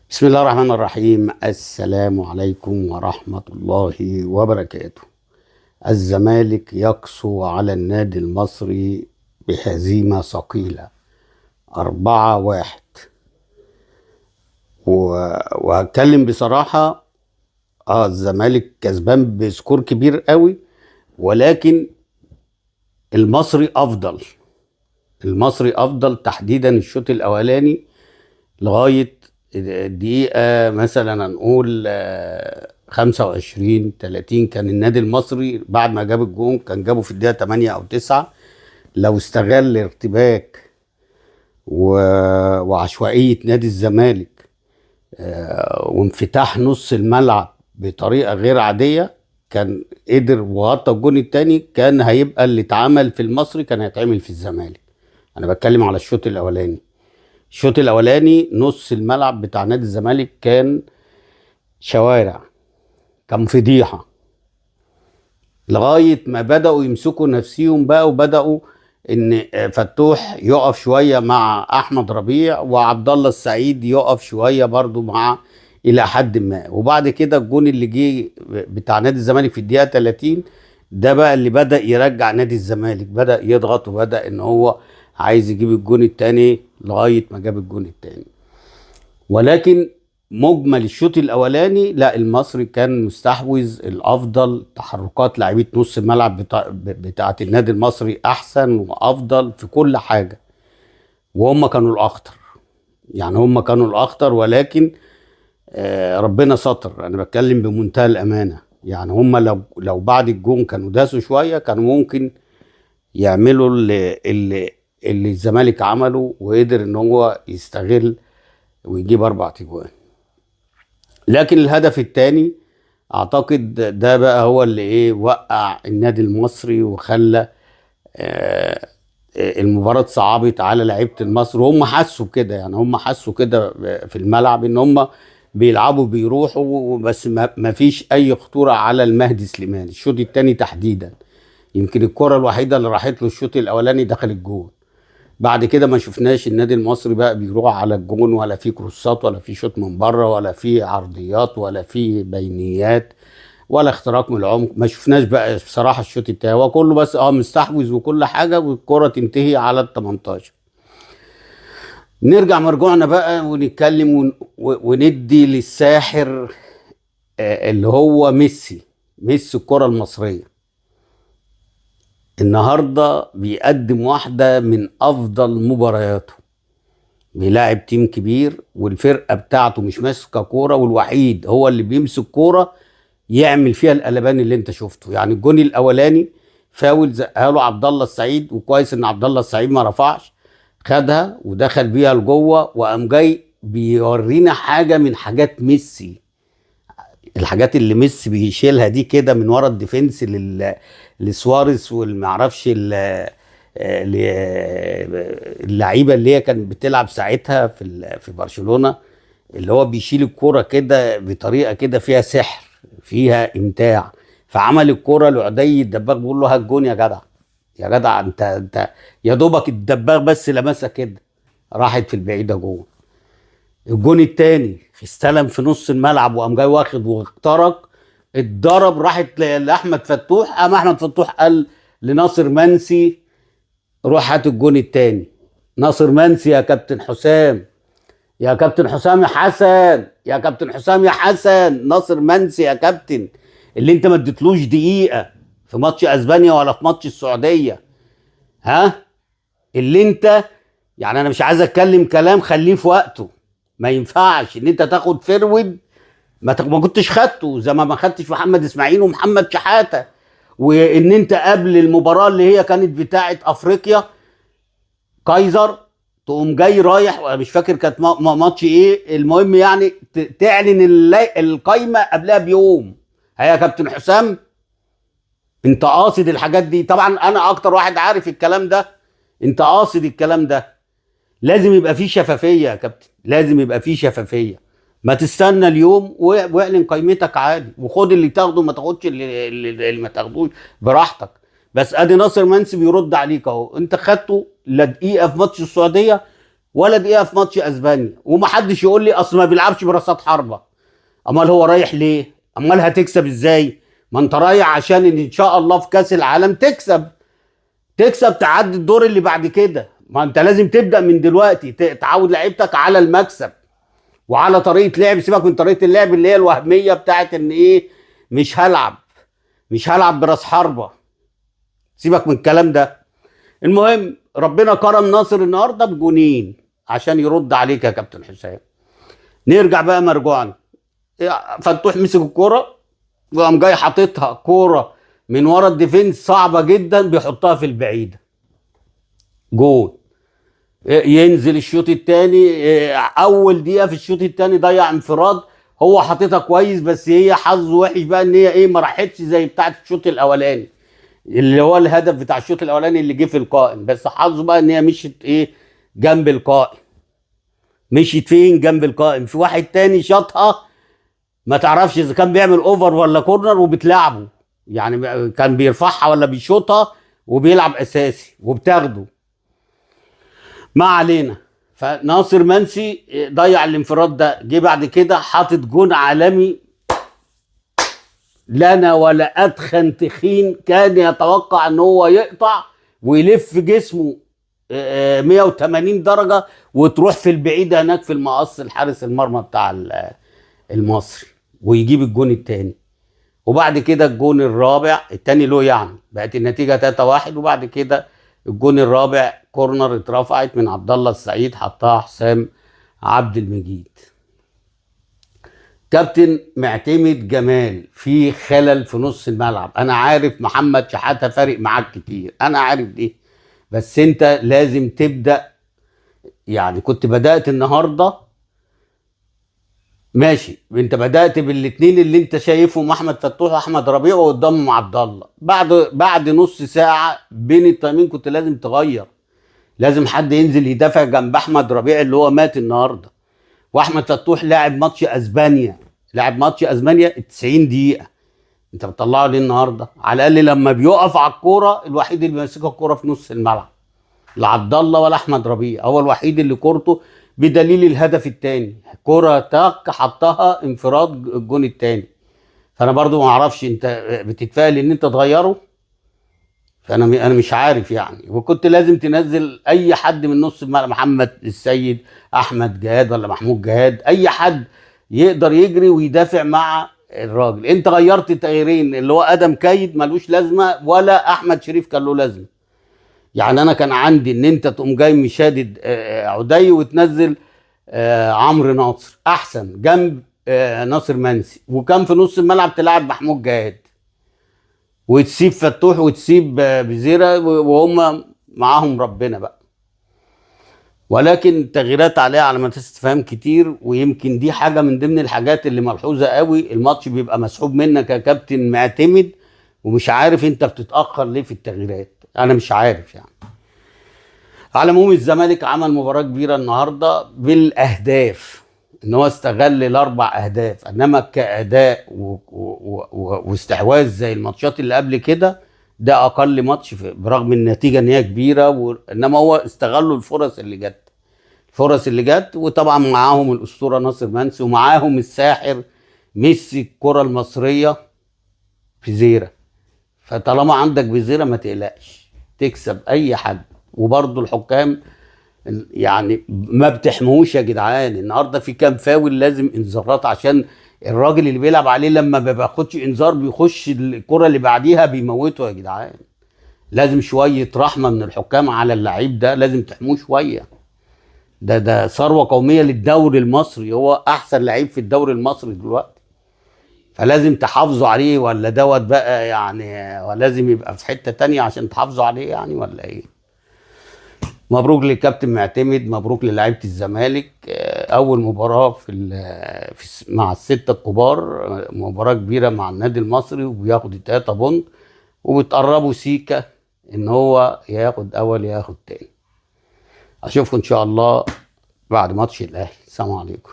بسم الله الرحمن الرحيم. السلام عليكم ورحمة الله وبركاته. الزمالك يقسو على النادي المصري بهزيمة ثقيلة 4-1. وهتكلم بصراحة، الزمالك كسبان بسكور كبير قوي، ولكن المصري أفضل. المصري أفضل تحديدا الشوط الأولاني لغاية الدقيقة مثلا هنقول 25-30. كان النادي المصري بعد ما جاب الجون كان جابه في الدقيقة 8 أو 9. لو استغل ارتباك وعشوائية نادي الزمالك وانفتاح نص الملعب بطريقة غير عادية، كان قدر وغطى الجون التاني. كان هيبقى اللي اتعمل في المصري كان هيتعمل في الزمالك. أنا بتكلم على الشوط الأولاني. الشوط الاولاني نص الملعب بتاع نادي الزمالك كان شوارع، كان فضيحه، لغايه ما بداوا يمسكوا نفسيهم بقى، وبداوا ان فتوح يقف شويه مع احمد ربيع، وعبد الله السعيد يقف شويه برضو مع الى حد ما. وبعد كده الجون اللي جه بتاع نادي الزمالك في الدقيقه 30 ده بقى اللي بدا يرجع نادي الزمالك، بدا يضغط وبدا ان هو عايز يجيب الجون التاني لغايه ما جاب الجون التاني. ولكن مجمل الشوط الاولاني لا، المصري كان مستحوذ الافضل. تحركات لعيبه نص الملعب بتاعه النادي المصري احسن وافضل في كل حاجه، وهم كانوا الاخطر. يعني هم كانوا الاخطر، ولكن ربنا ستر. انا بتكلم بمنتهى الامانه. يعني هم لو بعد الجون كانوا داسوا شويه كانوا ممكن يعملوا اللي الزمالك عمله، وقدر ان هو يستغل ويجيب 4 تجوان. لكن الهدف الثاني اعتقد ده بقى هو اللي وقع النادي المصري، وخلى المباراة صعبت على لعيبة المصري. وهم حسوا كده، يعني هم حسوا كده في الملعب ان هم بيلعبوا بيروحوا، بس ما فيش اي خطورة على المهدي سليمان الشوط الثاني تحديدا. يمكن الكرة الوحيدة اللي راحت له الشوط الاولاني دخل الجون. بعد كده ما شفناش النادي المصري بقى بيروح على الجون، ولا في كروسات، ولا في شوط من بره، ولا في عرضيات، ولا في بينيات، ولا اختراق من العمق. ما شفناش بقى بصراحة الشوط التاني. هو كله بس مستحوذ وكل حاجة، والكرة تنتهي على ال 18. نرجع مرجوعنا بقى ونتكلم وندي للساحر اللي هو ميسي الكرة المصرية. النهارده بيقدم واحدة من أفضل مبارياته. بيلاعب تيم كبير، والفرقة بتاعته مش ماسكة كورة، والوحيد هو اللي بيمسك كورة يعمل فيها القلبان اللي انت شفته. يعني الجون الأولاني فاول زقها له عبد الله السعيد، وكويس ان عبد الله السعيد ما رفعش، خدها ودخل بيها لجوه، وقام جاي بيورينا حاجة من حاجات ميسي. الحاجات اللي ميسي بيشيلها دي كده من ورا الديفنس لسواريز والمعرفش اللعيبه اللي هي كانت بتلعب ساعتها في برشلونه، اللي هو بيشيل الكوره كده بطريقه كده فيها سحر، فيها امتاع. فعمل الكوره لعدي الدباغ، بيقول له هات جون يا جدع. يا جدع انت يا دوبك الدباغ بس لمسها كده راحت في البعيده جون. الجون التاني استلم في نص الملعب وقام جاي واخد واخترق، اتضرب، راحت لاحمد فتوح. قام احمد فتوح قال لناصر منسي روح هات الجون التاني. ناصر منسي يا كابتن حسام، يا كابتن حسام يا حسن، يا كابتن حسام يا حسن، ناصر منسي يا كابتن، اللي انت ما اديتلوش دقيقه في ماتش اسبانيا ولا في ماتش السعوديه. ها اللي انت، يعني انا مش عايز اتكلم كلام خليه في وقته. ما ينفعش ان انت تاخد فرود ما كنتش خدته، زي ما خدتش محمد اسماعيل ومحمد شحاته. وان انت قبل المباراه اللي هي كانت بتاعه افريقيا كايزر تقوم جاي رايح، مش فاكر كانت ماتش ايه، المهم يعني تعلن القايمه قبلها بيوم. هيا يا كابتن حسام انت قاصد الحاجات دي؟ طبعا انا اكتر واحد عارف الكلام ده. انت قاصد الكلام ده. لازم يبقى فيه شفافيه يا كابتن، لازم يبقى فيه شفافيه. ما تستنى اليوم واعلن قائمتك عادي، وخد اللي تاخده، ما تاخدش اللي ما تاخدوش، براحتك. بس ادي ناصر منسي بيرد عليك اهو، انت خدته لا دقيقه في ماتش السعوديه ولا دقيقه في ماتش اسبانيا، ومحدش يقول لي اصل ما بيلعبش براسات حربه. امال هو رايح ليه؟ امال هتكسب ازاي؟ ما انت رايح عشان ان شاء الله في كاس العالم تكسب تعدي الدور اللي بعد كده. ما انت لازم تبدا من دلوقتي تعود لعيبتك على المكسب وعلى طريقه لعب. سيبك من طريقه اللعب اللي هي الوهميه بتاعت ان ايه، مش هلعب براس حربه. سيبك من الكلام ده. المهم ربنا كرم ناصر النهارده بجونين عشان يرد عليك يا كابتن حسام. نرجع بقى مرجوعنا. فتوح مسك الكوره وقام جاي حاططها كوره من ورا الديفنس صعبه جدا، بيحطها في البعيده، جول. ينزل الشوط الثاني، اول دقيقه في الشوط الثاني ضيع انفراد، هو حاططها كويس بس هي حظه وحش بقى ان هي ايه، ما راحتش زي بتاعه الشوط الاولاني اللي هو الهدف بتاع الشوط الاولاني اللي جه في القائم، بس حظه بقى ان هي مشيت ايه، جنب القائم. مشيت فين؟ جنب القائم. في واحد تاني شاطها ما تعرفش اذا كان بيعمل اوفر ولا كورنر وبتلعبه، يعني كان بيرفعها ولا بيشوطها وبيلعب اساسي وبتاخده. ما علينا. فناصر منسي ضيع الانفراد ده، جه بعد كده حاطط جون عالمي. لنا ولا ادخن تخين كان يتوقع ان هو يقطع ويلف جسمه 180 درجه وتروح في البعيده هناك في المقص الحارس المرمى بتاع المصري، ويجيب الجون الثاني. وبعد كده الجون الرابع الثاني له، يعني بقت النتيجه 3-1. وبعد كده الجون الرابع كورنر اترفعت من عبد الله السعيد، حطها حسام عبد المجيد. كابتن معتمد جمال في خلل في نص الملعب. انا عارف محمد شحاته فارق معاك كتير، انا عارف دي، بس انت لازم تبدا. يعني كنت بدات النهارده ماشي، انت بدات بالاثنين اللي انت شايفهم، احمد فتوح واحمد ربيع، وقدامهم عبد الله. بعد نص ساعه بين التايمين كنت لازم تغير، لازم حد ينزل يدافع جنب احمد ربيع اللي هو مات النهارده. واحمد فتوح لاعب ماتش اسبانيا 90 دقيقه، انت بتطلعه ليه النهارده؟ على الاقل لما بيقف على الكوره الوحيد اللي ماسكها الكوره في نص الملعب، لا عبد الله ولا احمد ربيع، هو الوحيد اللي كورته بدليل الهدف الثاني كوره تك حطها انفراد الجون الثاني. فانا برضو ما اعرفش انت بتتفائل ان انت تغيره، فانا مش عارف يعني. وكنت لازم تنزل اي حد من نص الملعب، محمد السيد، احمد جهاد ولا محمود جهاد، اي حد يقدر يجري ويدافع مع الراجل. انت غيرت تغييرين، اللي هو ادم كايد ملوش لازمه ولا احمد شريف كان له لازمه. يعني انا كان عندي ان انت تقوم جاي مشادد عدي وتنزل عمرو ناصر احسن جنب ناصر منسي، وكان في نص الملعب تلعب محمود جهاد وتسيب فتوح وتسيب بزيرة وهم معاهم ربنا بقى. ولكن التغييرات عليها علامات استفهام كتير، ويمكن دي حاجة من ضمن الحاجات اللي ملحوظة قوي. الماتش بيبقى مسحوب منك يا كابتن معتمد ومش عارف انت بتتأخر ليه في التغييرات، انا مش عارف يعني. على العموم الزمالك عمل مباراة كبيرة النهاردة بالاهداف، ان هو استغل الاربع اهداف، انما كاداء واستحواذ زي الماتشات اللي قبل كده ده اقل ماتش برغم النتيجه ان هي كبيره، انما هو استغلوا الفرص اللي جت. وطبعا معاهم الاسطوره ناصر منسي ومعاهم الساحر ميسي الكره المصريه بزيرة. فطالما عندك بزيرة ما تقلقش تكسب اي حد. وبرضه الحكام يعني ما بتحموش يا جدعان. النهارده في كام فاول لازم انذارات، عشان الراجل اللي بيلعب عليه لما ما بياخدش انذار بيخش الكره اللي بعديها بيموته يا جدعان. لازم شويه رحمه من الحكام على اللعيب ده، لازم تحموه شويه. ده ثروه قوميه للدوري المصري، هو احسن لعيب في الدوري المصري دلوقتي، فلازم تحافظوا عليه. ولا دوت بقى يعني ولازم يبقى في حته تانية عشان تحافظوا عليه يعني، ولا ايه؟ مبروك للكابتن معتمد، مبروك للاعيبه الزمالك. اول مباراه مع السته الكبار، مباراه كبيره مع النادي المصري وبياخد التلاته بونت، وبتقربوا سيكا ان هو ياخد اول ياخد تاني. اشوفكم ان شاء الله بعد ماتش الاهلي. السلام عليكم.